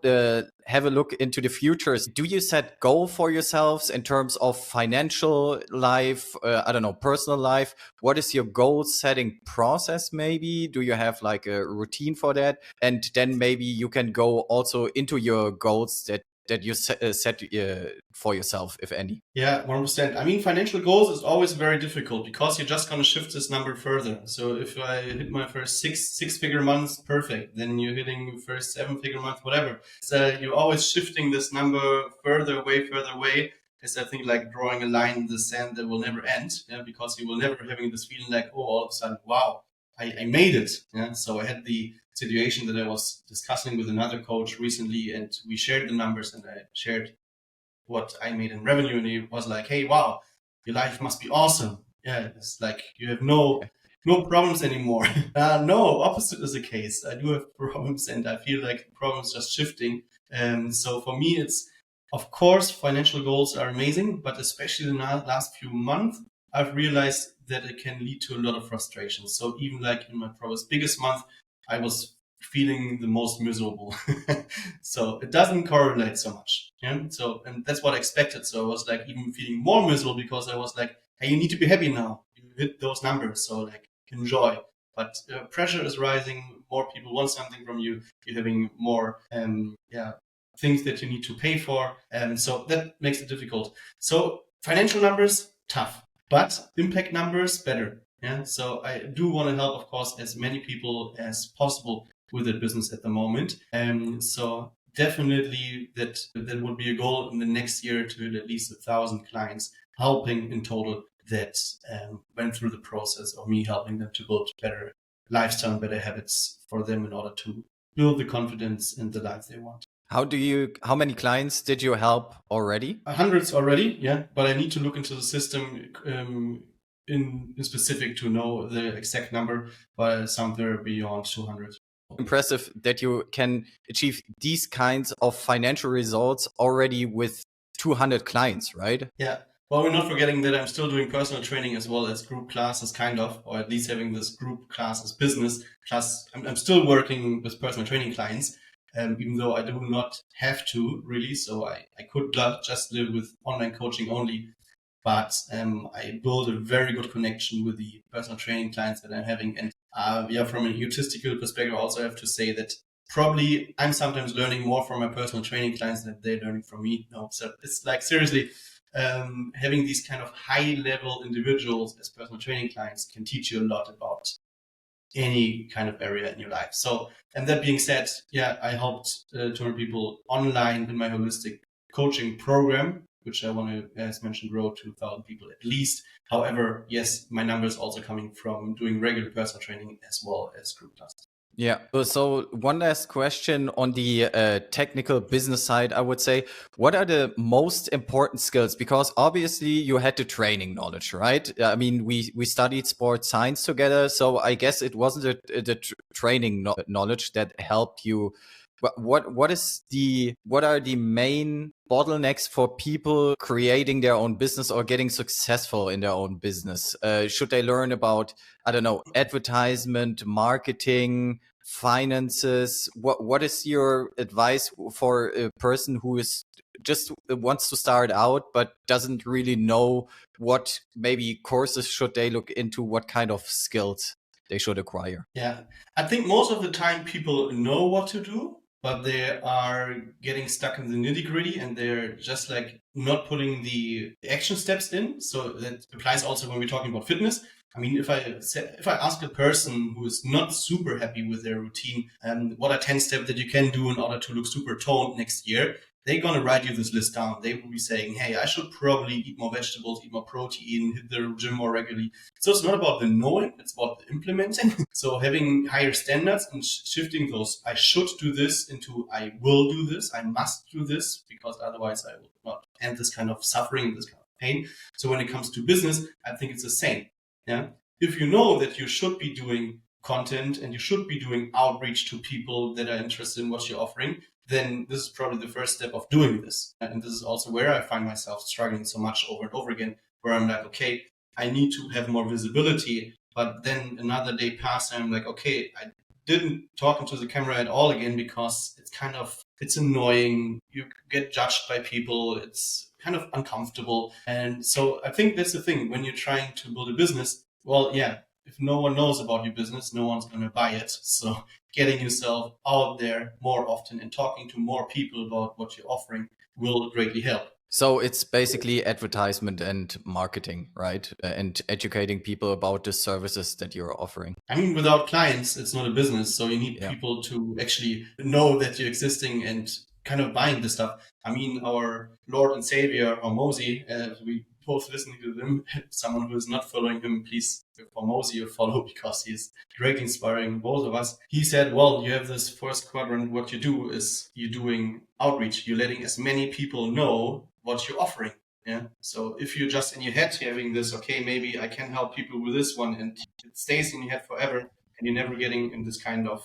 have a look into the futures. Do you set goal for yourselves in terms of financial life? I don't know, personal life. What is your goal setting process? Maybe do you have like a routine for that? And then maybe you can go also into your goals that you set for yourself, if any. Yeah, 100%. I mean, financial goals is always very difficult, because you're just going to shift this number further. So if I hit my first six-figure months, perfect. Then you're hitting first 7-figure month, whatever. So you're always shifting this number further away. It's, I think, like drawing a line in the sand that will never end. Yeah, because you will never having this feeling like, oh, all of a sudden, wow, I made it. Yeah. So I had the situation that I was discussing with another coach recently, and we shared the numbers, and I shared what I made in revenue, and he was like, hey, wow, your life must be awesome. Yeah, it's like you have no problems anymore. No, opposite is the case. I do have problems, and I feel like problems just shifting. And so for me, it's, of course, financial goals are amazing, but especially in the last few months, I've realized that it can lead to a lot of frustration. So even like in my probably biggest month, I was feeling the most miserable. So it doesn't correlate so much. Yeah. So, and that's what I expected. So I was like even feeling more miserable, because I was like, hey, you need to be happy now. You hit those numbers. So like, enjoy. But pressure is rising. More people want something from you. You're having more, things that you need to pay for. And so that makes it difficult. So financial numbers, tough, but impact numbers, better. Yeah. So I do want to help, of course, as many people as possible with that business at the moment. And so definitely that would be a goal in the next year, to hit at least 1,000 clients, helping in total that went through the process of me helping them to build better lifestyle and better habits for them in order to build the confidence in the life they want. How many clients did you help already? Hundreds already, yeah. But I need to look into the system in specific to know the exact number, but somewhere beyond 200. Impressive that you can achieve these kinds of financial results already with 200 clients, right? Yeah. Well, we're not forgetting that I'm still doing personal training as well as group classes, kind of, or at least having this group classes business. Plus, I'm still working with personal training clients, even though I do not have to really. So I could just live with online coaching only. But I build a very good connection with the personal training clients that I'm having. And from an egotistical perspective, I also have to say that probably I'm sometimes learning more from my personal training clients than they're learning from me. No, so it's like seriously, having these kind of high level individuals as personal training clients can teach you a lot about any kind of area in your life. So, and that being said, yeah, I helped 200 people online in my holistic coaching program, which I want to, as mentioned, grow to 1,000 people at least. However, yes, my number is also coming from doing regular personal training as well as group classes. Yeah. So one last question on the technical business side, I would say, what are the most important skills? Because obviously you had the training knowledge, right? I mean, we studied sports science together, so I guess it wasn't the training knowledge that helped you. What are the main bottlenecks for people creating their own business or getting successful in their own business? Should they learn about, I don't know, advertisement, marketing, finances? What is your advice for a person who is just wants to start out but doesn't really know what maybe courses should they look into, what kind of skills they should acquire? Yeah, I think most of the time people know what to do, but they are getting stuck in the nitty gritty and they're just like not putting the action steps in. So that applies also when we're talking about fitness. I mean, if I ask a person who is not super happy with their routine, what are 10 steps that you can do in order to look super toned next year? They're going to write you this list down. They will be saying, hey, I should probably eat more vegetables, eat more protein, hit the gym more regularly. So it's not about the knowing, it's about the implementing. So having higher standards and shifting those, I should do this into I will do this, I must do this, because otherwise I will not end this kind of suffering, this kind of pain. So when it comes to business, I think it's the same. Yeah. If you know that you should be doing content and you should be doing outreach to people that are interested in what you're offering, then this is probably the first step of doing this. And this is also where I find myself struggling so much over and over again, where I'm like, okay, I need to have more visibility. But then another day passed and I'm like, okay, I didn't talk into the camera at all again because it's annoying. You get judged by people. It's kind of uncomfortable. And so I think that's the thing when you're trying to build a business. Well, yeah, if no one knows about your business, no one's going to buy it. So getting yourself out there more often and talking to more people about what you're offering will greatly help. So it's basically advertisement and marketing, right? And educating people about the services that you're offering. I mean, without clients, it's not a business. So you need people to actually know that you're existing and kind of buying this stuff. I mean, our Lord and Savior, Hormozy, we both listening to them. Someone who is not following him, please give Hormozy a follow because he's greatly inspiring both of us. He said, well, you have this first quadrant. What you do is you're doing outreach. You're letting as many people know what you're offering. Yeah. So if you're just in your head having this, okay, maybe I can help people with this one, and it stays in your head forever, and you're never getting in this kind of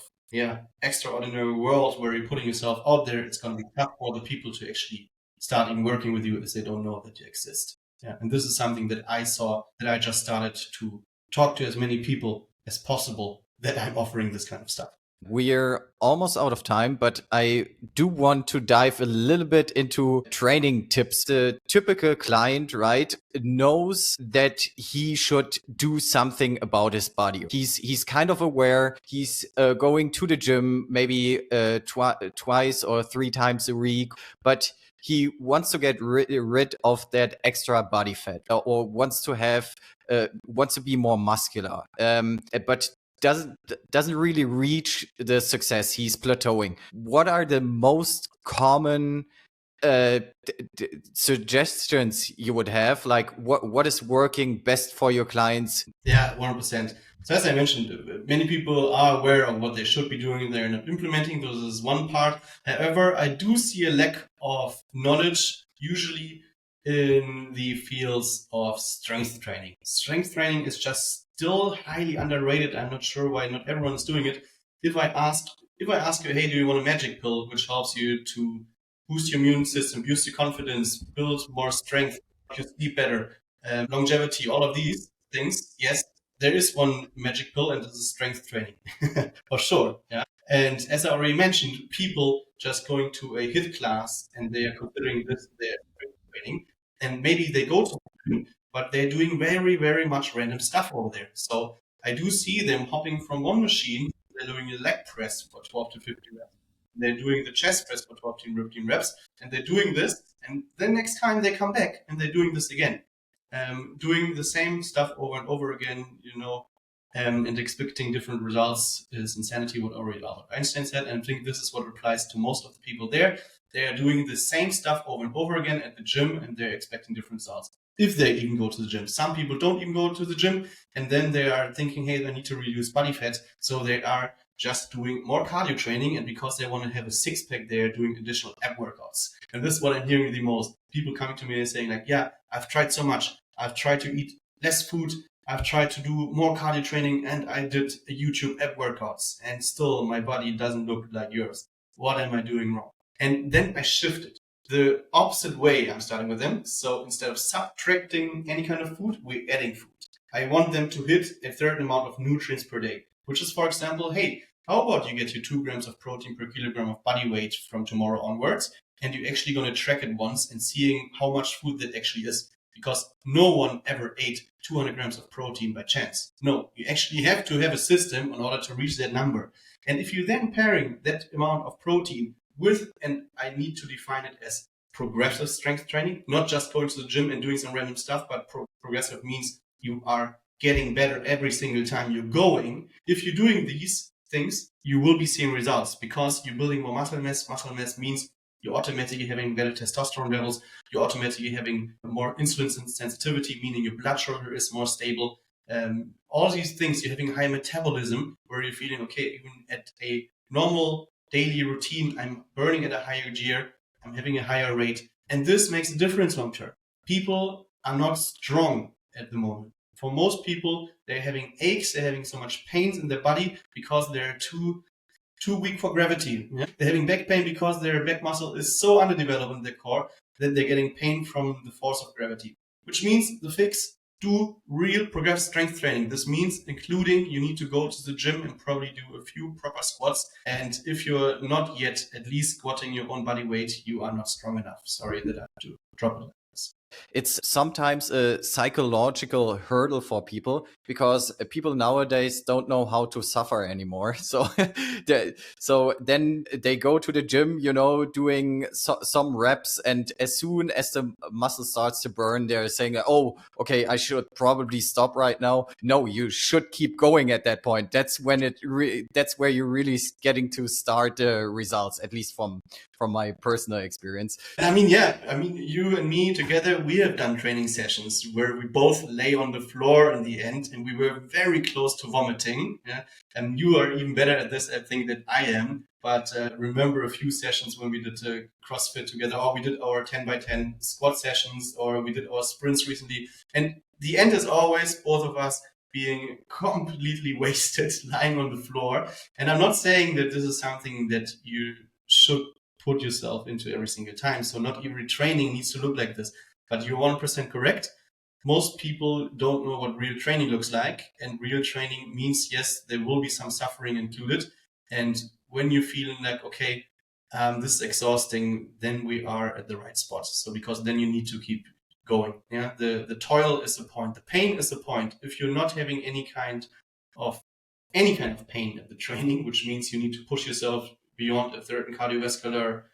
extraordinary world where you're putting yourself out there, it's going to be tough for the people to actually start even working with you as they don't know that you exist. Yeah. And this is something that I saw, that I just started to talk to as many people as possible that I'm offering this kind of stuff. We're almost out of time, but I do want to dive a little bit into training tips. The typical client, right, knows that he should do something about his body. He's kind of aware. He's going to the gym maybe twice or 3 times a week, but he wants to get rid of that extra body fat, or wants to be more muscular. But doesn't really reach the success. He's plateauing. What are the most common suggestions you would have? Like what is working best for your clients? Yeah, 100%. So as I mentioned, many people are aware of what they should be doing. They're not implementing. This is one part. However, I do see a lack of knowledge, usually in the fields of strength training. Strength training is just still highly underrated. I'm not sure why not everyone is doing it. If I ask you, hey, do you want a magic pill which helps you to boost your immune system, boost your confidence, build more strength, make you sleep better, longevity, all of these things? Yes, there is one magic pill, and this is strength training for sure. Yeah. And as I already mentioned, people just going to a HIIT class and they are considering this their strength training, and maybe they go to but they're doing very, very much random stuff over there. So I do see them hopping from one machine to they're doing a leg press for 12 to 15 reps. They're doing the chest press for 12 to 15 reps, and they're doing this. And then next time they come back and they're doing this again, doing the same stuff over and over again, and expecting different results is insanity, what already Albert Einstein said. And I think this is what applies to most of the people there. They are doing the same stuff over and over again at the gym, and they're expecting different results. If they even go to the gym. Some people don't even go to the gym, and then they are thinking, hey, they need to reduce body fat. So they are just doing more cardio training, and because they want to have a six-pack, they are doing additional ab workouts. And this is what I'm hearing the most. People coming to me and saying like, yeah, I've tried so much. I've tried to eat less food. I've tried to do more cardio training, and I did a YouTube ab workouts, and still my body doesn't look like yours. What am I doing wrong? And then I shifted the opposite way. I'm starting with them. So instead of subtracting any kind of food, we're adding food. I want them to hit a certain amount of nutrients per day, which is, for example, hey, how about you get your 2 grams of protein per kilogram of body weight from tomorrow onwards, and you're actually going to track it once and seeing how much food that actually is. Because no one ever ate 200 grams of protein by chance. No, you actually have to have a system in order to reach that number. And if you're then pairing that amount of protein with, and I need to define it as progressive strength training, not just going to the gym and doing some random stuff, but progressive means you are getting better every single time you're going. If you're doing these things, you will be seeing results because you're building more muscle mass. Muscle mass means you're automatically having better testosterone levels. You're automatically having more insulin sensitivity, meaning your blood sugar is more stable. All these things, you're having high metabolism where you're feeling, okay, even at a normal daily routine, I'm burning at a higher gear, I'm having a higher rate. And this makes a difference long term. People are not strong at the moment. For most people, they're having aches, they're having so much pains in their body because they're too weak for gravity. Yeah? They're having back pain because their back muscle is so underdeveloped in their core that they're getting pain from the force of gravity. Which means the fix, do real progressive strength training. This means including you need to go to the gym and probably do a few proper squats. And if you're not yet at least squatting your own body weight, you are not strong enough. Sorry that I have to drop it. It's sometimes a psychological hurdle for people because people nowadays don't know how to suffer anymore. So, so then they go to the gym, doing some reps, and as soon as the muscle starts to burn, they're saying, "Oh, okay, I should probably stop right now." No, you should keep going at that point. That's when that's where you're really getting to start the results, at least from my personal experience. You and me together, we have done training sessions where we both lay on the floor in the end and we were very close to vomiting. Yeah? And you are even better at this, I think, than I am. But remember a few sessions when we did CrossFit together, or we did our 10 by 10 squat sessions, or we did our sprints recently. And the end is always both of us being completely wasted, lying on the floor. And I'm not saying that this is something that you should put yourself into every single time. So not every training needs to look like this, but you're 100% correct. Most people don't know what real training looks like, and real training means, yes, there will be some suffering included. And when you're feeling like, okay, this is exhausting, then we are at the right spot. So because then you need to keep going. Yeah, the toil is the point. The pain is the point. If you're not having any kind of pain at the training, which means you need to push yourself beyond a certain cardiovascular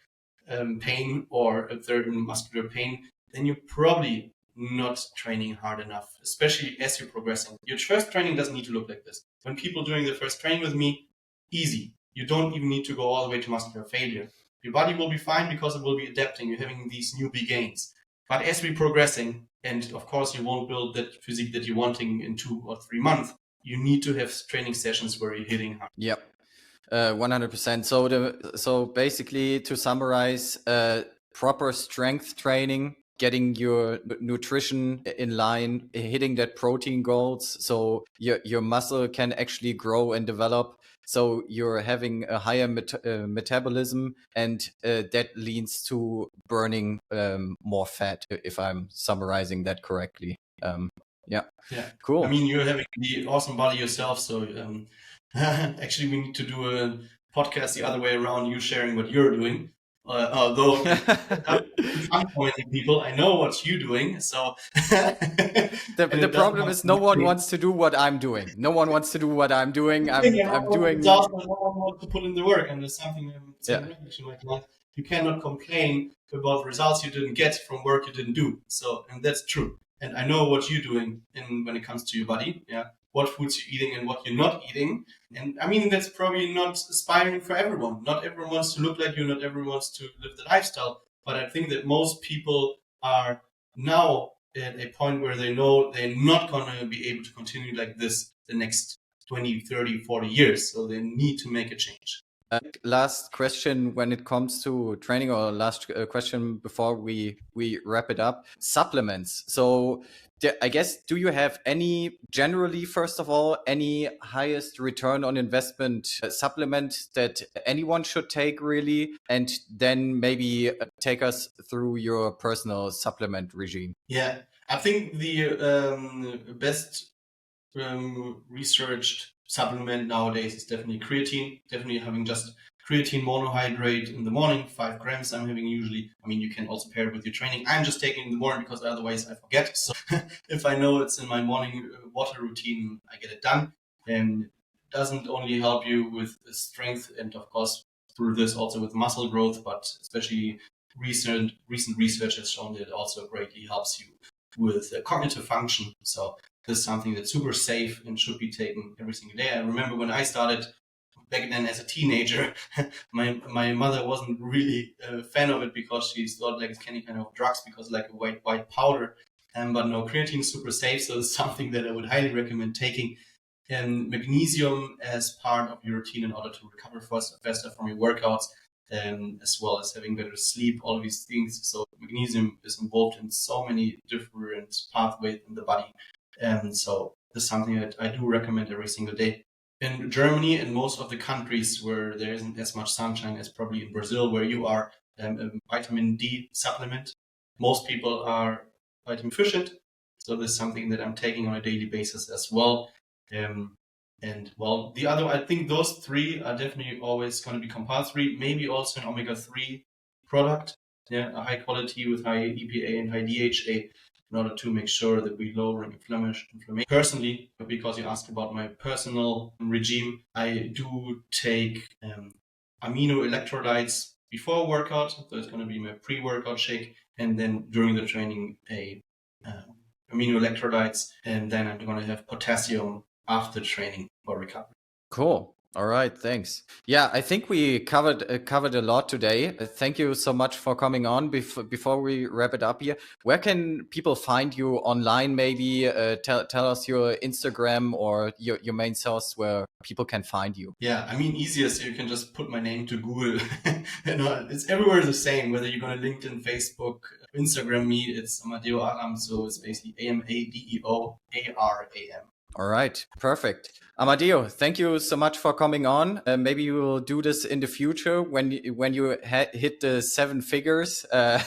pain or a certain muscular pain, then you're probably not training hard enough, especially as you're progressing. Your first training doesn't need to look like this. When people doing their first training with me, easy. You don't even need to go all the way to muscular failure. Your body will be fine because it will be adapting. You're having these newbie gains. But as we're progressing, and of course you won't build that physique that you're wanting in 2 or 3 months, you need to have training sessions where you're hitting hard. Yep. 100%. So basically, to summarize, proper strength training, getting your nutrition in line, hitting that protein goals, so your muscle can actually grow and develop. So you're having a higher metabolism, and that leads to burning more fat. If I'm summarizing that correctly. Yeah. Cool. You're having the awesome body yourself, so. Actually, we need to do a podcast the other way around, you sharing what you're doing Although if I'm commenting people, I know what you're doing. So The problem is no one wants to do what I'm doing. No one wants to do what I'm doing. I'm doing. No one wants to put in the work, and there's something I'm saying Yeah. to my client. You cannot complain about results you didn't get from work you didn't do. So, and that's true. And I know what you're doing when it comes to your body. Yeah, what foods you're eating and what you're not eating. And I mean, that's probably not aspiring for everyone. Not everyone wants to look like you. Not everyone wants to live the lifestyle. But I think that most people are now at a point where they know they're not going to be able to continue like this the next 20, 30, 40 years. So they need to make a change. Last question when it comes to training, or last question before we wrap it up. Supplements. So I guess, do you have any, generally, first of all, any highest return on investment supplement that anyone should take really? And then maybe take us through your personal supplement regime. Yeah, I think the best researched supplement nowadays is definitely creatine. Definitely having just creatine monohydrate in the morning, 5 grams I'm having usually. I mean, you can also pair it with your training. I'm just taking it in the morning because otherwise I forget. So if I know it's in my morning water routine, I get it done. And it doesn't only help you with strength and of course through this also with muscle growth, but especially recent research has shown that it also greatly helps you with cognitive function. So this is something that's super safe and should be taken every single day. I remember when I started back then as a teenager, my mother wasn't really a fan of it because she thought like it's any kind of drugs because like a white powder. But no, creatine is super safe, so it's something that I would highly recommend taking. And magnesium as part of your routine in order to recover faster from your workouts, as well as having better sleep, all of these things. So magnesium is involved in so many different pathways in the body. And so this is something that I do recommend every single day. In Germany and most of the countries where there isn't as much sunshine as probably in Brazil, where you are, a vitamin D supplement. Most people are vitamin deficient. So this is something that I'm taking on a daily basis as well. And well, I think those 3 are definitely always going to be compulsory. Maybe also an omega-3 product, yeah, a high quality with high EPA and high DHA in order to make sure that we lower inflammation. Personally, because you asked about my personal regime, I do take amino electrolytes before workout. So it's going to be my pre-workout shake, and then during the training, a amino electrolytes, and then I'm going to have potassium after training for recovery. Cool. All right, thanks. Yeah, I think we covered a lot today. Thank you so much for coming on. Before we wrap it up here, where can people find you online? Maybe tell us your Instagram or your main source where people can find you. Yeah, I mean, easiest, you can just put my name to Google. It's everywhere the same, whether you're going to LinkedIn, Facebook, Instagram me, it's Amadeo Aram. So it's basically AMADEO ARAM. All right, perfect. Amadeo, thank you so much for coming on. Maybe we will do this in the future when you hit the 7 figures. I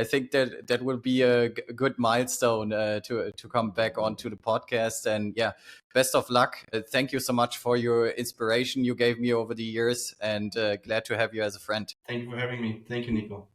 think that will be a good milestone to come back onto the podcast. And yeah, best of luck. Thank you so much for your inspiration you gave me over the years, and glad to have you as a friend. Thank you for having me. Thank you, Nico.